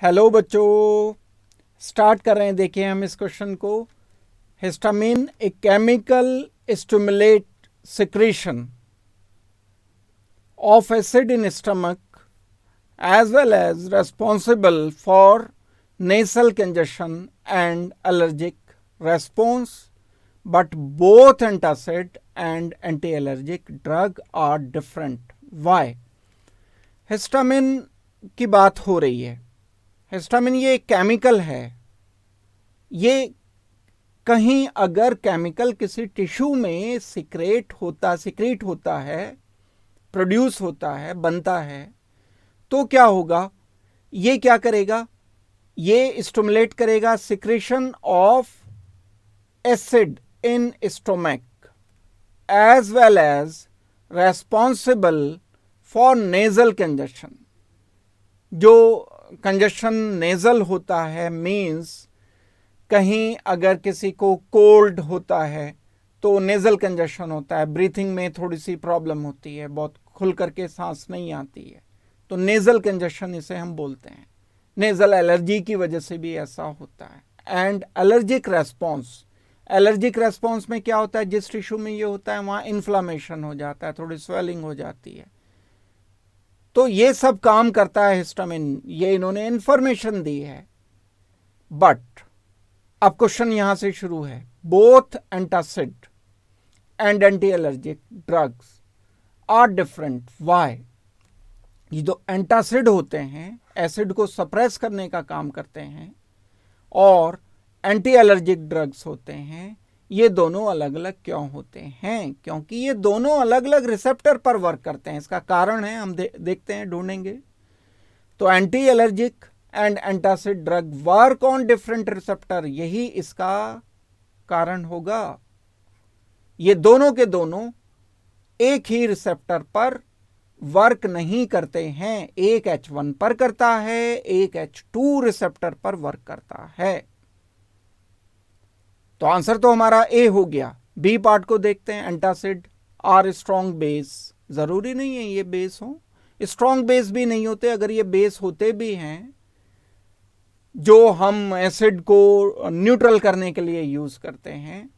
Hello बच्चों, start कर रहे हैं। देखिए हम इस क्वेश्चन को। Histamine a chemical stimulate secretion of acid in stomach as well as responsible for nasal congestion and allergic response, but both antacid and anti-allergic drug are different. Why? Histamine की बात हो रही है। हिस्टामिन ये एक chemical है। ये कहीं अगर केमिकल किसी टिश्यू में सिक्रेट होता है, प्रोड्यूस होता है, बनता है, तो क्या होगा? ये क्या करेगा? ये स्टिमुलेट करेगा secretion of acid in stomach as well as responsible for nasal congestion. जो कंजेशन नेजल होता है मीन्स कहीं अगर किसी को कोल्ड होता है तो नेजल कंजेशन होता है, ब्रीथिंग में थोड़ी सी प्रॉब्लम होती है, बहुत खुल करके सांस नहीं आती है, तो नेजल कंजेशन इसे हम बोलते हैं। नेजल एलर्जी की वजह से भी ऐसा होता है। एंड एलर्जिक रेस्पॉन्स में क्या होता है? जिस टिश्यू में ये होता है वहाँ इन्फ्लामेशन हो जाता है, थोड़ी स्वेलिंग हो जाती है। तो ये सब काम करता है हिस्टामिन, ये इन्होंने इंफॉर्मेशन दी है। बट अब क्वेश्चन यहां से शुरू है। Both antacid and anti allergic drugs are different. Why? ये जो एंटासिड होते हैं एसिड को सप्रेस करने का काम करते हैं, और एंटी एलर्जिक ड्रग्स होते हैं, ये दोनों अलग अलग क्यों होते हैं? क्योंकि ये दोनों अलग अलग रिसेप्टर पर वर्क करते हैं। इसका कारण है, हम देखते हैं, ढूंढेंगे। तो anti allergic and antacid drug work on different receptor, यही इसका कारण होगा। ये दोनों के दोनों एक ही रिसेप्टर पर वर्क नहीं करते हैं। एक H1 पर करता है, एक H2 रिसेप्टर पर वर्क करता है। तो आंसर तो हमारा ए हो गया। बी पार्ट को देखते हैं। Antacid are strong base. जरूरी नहीं है ये बेस हो, स्ट्रॉन्ग बेस भी नहीं होते। अगर ये बेस होते भी हैं जो हम एसिड को न्यूट्रल करने के लिए यूज करते हैं,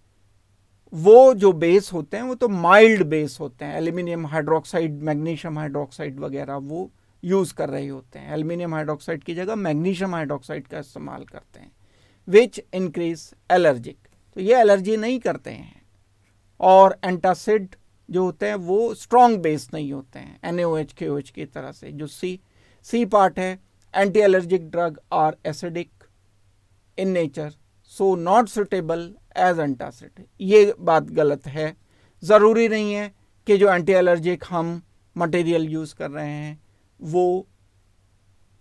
वो जो बेस होते हैं वो तो माइल्ड बेस होते हैं। एल्यूमिनियम हाइड्रोक्साइड, मैग्नीशियम हाइड्रोक्साइड वगैरह वो यूज कर रहे होते हैं। एल्यूमिनियम हाइड्रोक्साइड की जगह मैग्नीशियम हाइड्रोक्साइड का इस्तेमाल करते हैं, विच इंक्रीज एलर्जिक। तो ये एलर्जी नहीं करते हैं। और एंटासिड जो होते हैं वो स्ट्रॉन्ग बेस नहीं होते हैं, NaOH KOH की तरह से। जो सी पार्ट है, anti allergic drug are acidic in nature, so not suitable as antacid. ये बात गलत है। ज़रूरी नहीं है कि जो एंटी एलर्जिक हम मटेरियल यूज़ कर रहे हैं वो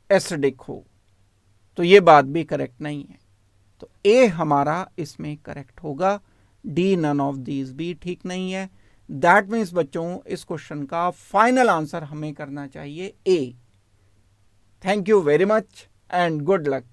एसिडिक हो, तो ये बात भी करेक्ट नहीं है। तो ए हमारा इसमें करेक्ट होगा। डी नन ऑफ दीज भी ठीक नहीं है। दैट मीन्स बच्चों इस क्वेश्चन का फाइनल आंसर हमें करना चाहिए ए। Thank you very much and good luck.